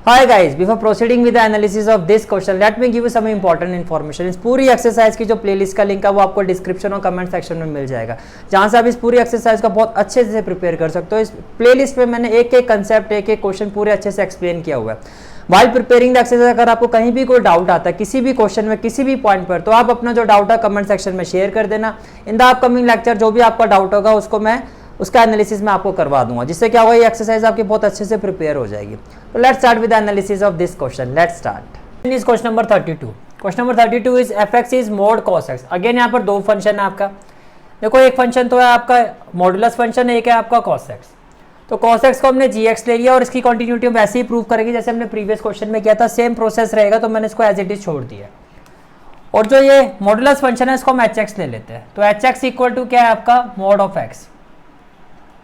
Hi guys, before proceeding with the analysis of this question, let me give you some important information. इस पूरी exercise की जो playlist का link है वो आपको डिस्क्रिप्शन और कमेंट सेक्शन में मिल जाएगा, जहां से आप इस पूरी एक्सरसाइज का बहुत अच्छे से प्रिपेयर कर सकते हो। इस प्लेलिस्ट में मैंने एक एक कंसेप्ट, एक एक क्वेश्चन पूरे अच्छे से एक्सप्लेन किया हुआ है। वाइल प्रिपेयरिंग द एक्सरसाइज अगर आपको कहीं भी कोई डाउट आता है किसी भी क्वेश्चन में, किसी भी पॉइंट पर, तो आप अपना जो डाउट है कमेंट सेक्शन में शेयर कर देना। इन द अपकमिंग लेक्चर जो भी आपका डाउट होगा उसको मैं उसका एनालिसिस मैं आपको करवा दूंगा, जिससे क्या होगा ये एक्सरसाइज आपकी बहुत अच्छे से प्रिपेयर हो जाएगी। तो let's start with the analysis of this question. Let's start is question number 32। Question number 32 is fx is mod cos x। Again यहाँ पर दो फंक्शन है आपका। देखो एक फंक्शन तो है आपका मॉडुलस फंक्शन, एक है आपका cos x। तो cos x को हमने gx ले लिया और इसकी कंटिन्यूटी हम वैसे ही प्रूव करेंगे जैसे हमने प्रीवियस क्वेश्चन में किया था, सेम प्रोसेस रहेगा। तो मैंने इसको एज इट इज छोड़ दिया। और जो ये मॉडुलस फंक्शन है इसको हम hx ले लेते हैं। तो hx इक्वल टू क्या है आपका mod ऑफ x।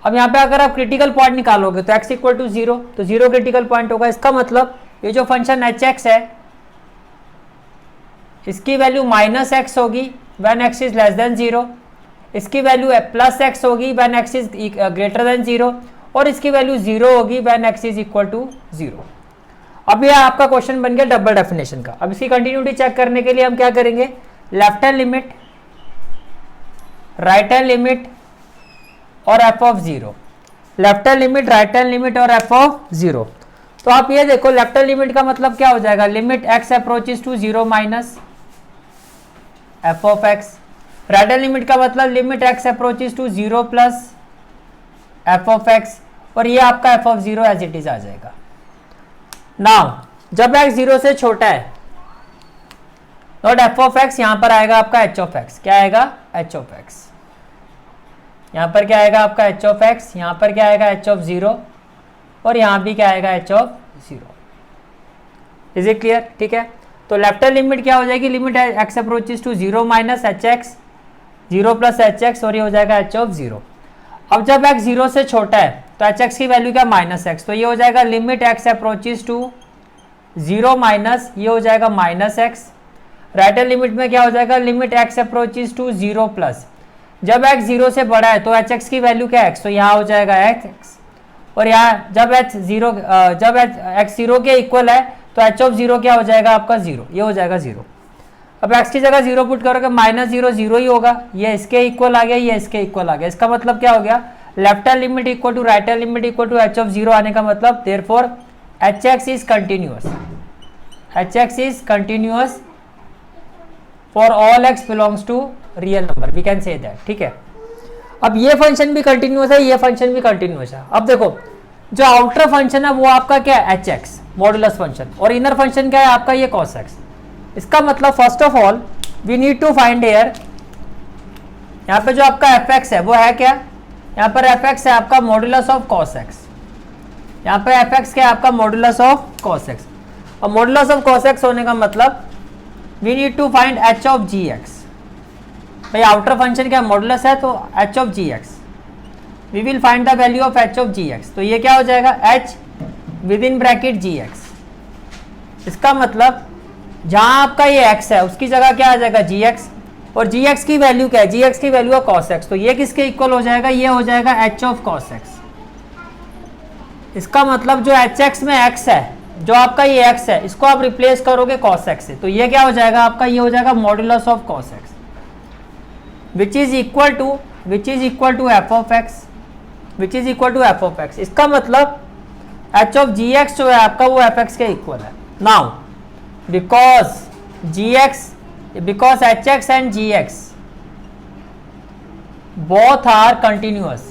अब यहाँ पे अगर आप क्रिटिकल पॉइंट निकालोगे तो x इक्वल टू 0, तो 0 क्रिटिकल पॉइंट होगा। इसका मतलब ये जो फंक्शन hx है इसकी वैल्यू माइनस एक्स होगी when x is less than 0, इसकी वैल्यू प्लस एक्स होगी when x is greater than 0, और इसकी वैल्यू 0 होगी when x is equal to 0। अब ये आपका क्वेश्चन बन गया डबल डेफिनेशन का। अब इसकी कंटिन्यूटी चेक करने के लिए हम क्या करेंगे, left hand limit, right hand limit और f of 0, left hand limit, right hand limit और f ऑफ 0। तो आप ये देखो लेफ्ट हैंड लिमिट का मतलब क्या हो जाएगा, limit x approaches to 0 minus f of x। Right hand limit का मतलब limit x approaches to 0 plus f of x, और ये आपका f of 0 as it is आ जाएगा। नाउ जब x 0 से छोटा है नॉट f ऑफ x, यहां पर आएगा आपका h ऑफ x। क्या आएगा, h ऑफ x। यहाँ पर क्या आएगा आपका h ऑफ x, यहाँ पर क्या आएगा h ऑफ 0, और यहाँ भी क्या आएगा h of 0। Is it clear? ठीक है। तो लेफ्ट हैंड लिमिट क्या हो जाएगी, limit x approaches to 0 minus hx, 0 plus hx, और ये हो जाएगा h ऑफ 0। अब जब x 0 से छोटा है तो hx की वैल्यू क्या, माइनस x। तो ये हो जाएगा limit x approaches to 0 minus, ये हो जाएगा minus x। Right hand limit में क्या हो जाएगा, limit x approaches to 0 plus, जब x 0 से बड़ा है तो hx की वैल्यू क्या है x, तो यहाँ हो जाएगा x। और यहाँ जब x 0 के इक्वल है तो h ऑफ 0 क्या हो जाएगा आपका 0, ये हो जाएगा 0। अब x की जगह 0 पुट करोगे, माइनस 0 0 ही होगा, ये इसके इक्वल आ गया, ये इसके इक्वल आ गया। इसका मतलब क्या हो गया, left hand limit equal to right hand limit equal to h of 0 आने का मतलब therefore hx is continuous, hx is continuous for all x belongs to real number, we can say that. ठीक है। अब ये फंक्शन भी continuous है, ये फंक्शन भी कंटिन्यूअस है। अब देखो जो आउटर फंक्शन है वो आपका क्या है, hx मॉडुलस फंक्शन, और इनर फंक्शन क्या है आपका ये cos x। इसका मतलब first of all we need to find here, यहाँ पे जो आपका fx है वो है क्या, यहाँ पर fx है आपका मॉडुलस ऑफ cos x, यहाँ पे fx क्या है आपका मॉडुलस ऑफ cos x। और मॉडुलस ऑफ cos x होने का मतलब we need to find h of gx। भाई आउटर फंक्शन क्या मॉडुलस है तो h of gx, we will find the value of h of gx। तो ये क्या हो जाएगा, h within bracket gx। इसका मतलब जहां आपका ये x है उसकी जगह क्या आ जाएगा gx, और gx की वैल्यू क्या है, gx की वैल्यू है cos x। तो ये किसके इक्वल हो जाएगा, ये हो जाएगा h ऑफ cos x। इसका मतलब जो hx में x है, जो आपका ये x है, इसको आप रिप्लेस करोगे cos x से, तो ये क्या हो जाएगा आपका, ये हो जाएगा modulus of cos x, which is equal to f of x, which is equal to f of x। इसका मतलब h of gx जो है आपका वो fx के इक्वल है। Now because hx and gx both are continuous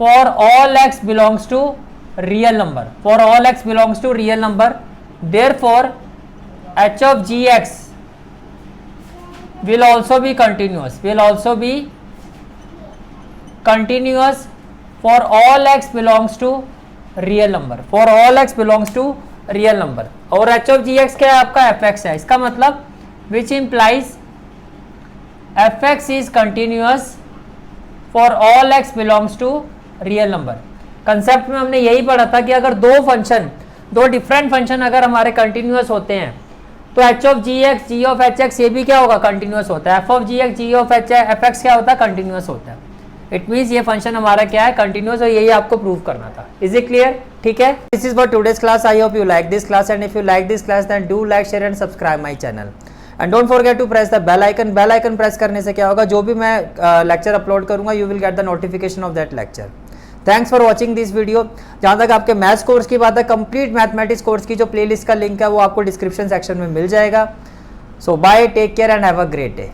for all x belongs to real number, therefore h of gx will also be continuous for all x belongs to real number, और h of gx क्या है आपका fx है। इसका मतलब which implies fx is continuous for all x belongs to real number। Concept में हमने यही पढ़ा था कि अगर दो डिफरेंट फंक्शन अगर हमारे कंटिन्यूअस होते हैं तो h of gx, g of hx ये भी क्या होगा, कंटिन्यूअस होता है। f of gx, g of fx क्या होता है, कंटिन्यूअस होता है। इट मीन्स ये फंक्शन हमारा क्या है, कंटिन्यूस, और यही आपको प्रूव करना था। Is it clear? ठीक है, this is for today's class. I hope you like this class, and if you like this class then do like, share and subscribe my channel, and don't forget to press the bell icon. Bell icon press करने से क्या होगा, जो भी मैं lecture upload करूंगा you will get the notification of that lecture. Thanks for watching this video. जहाँ तक आपके मैथ्स कोर्स की बात है, कंप्लीट मैथमेटिक्स कोर्स की जो प्लेलिस्ट का लिंक है वो आपको डिस्क्रिप्शन सेक्शन में मिल जाएगा। So bye, take care and have a great day.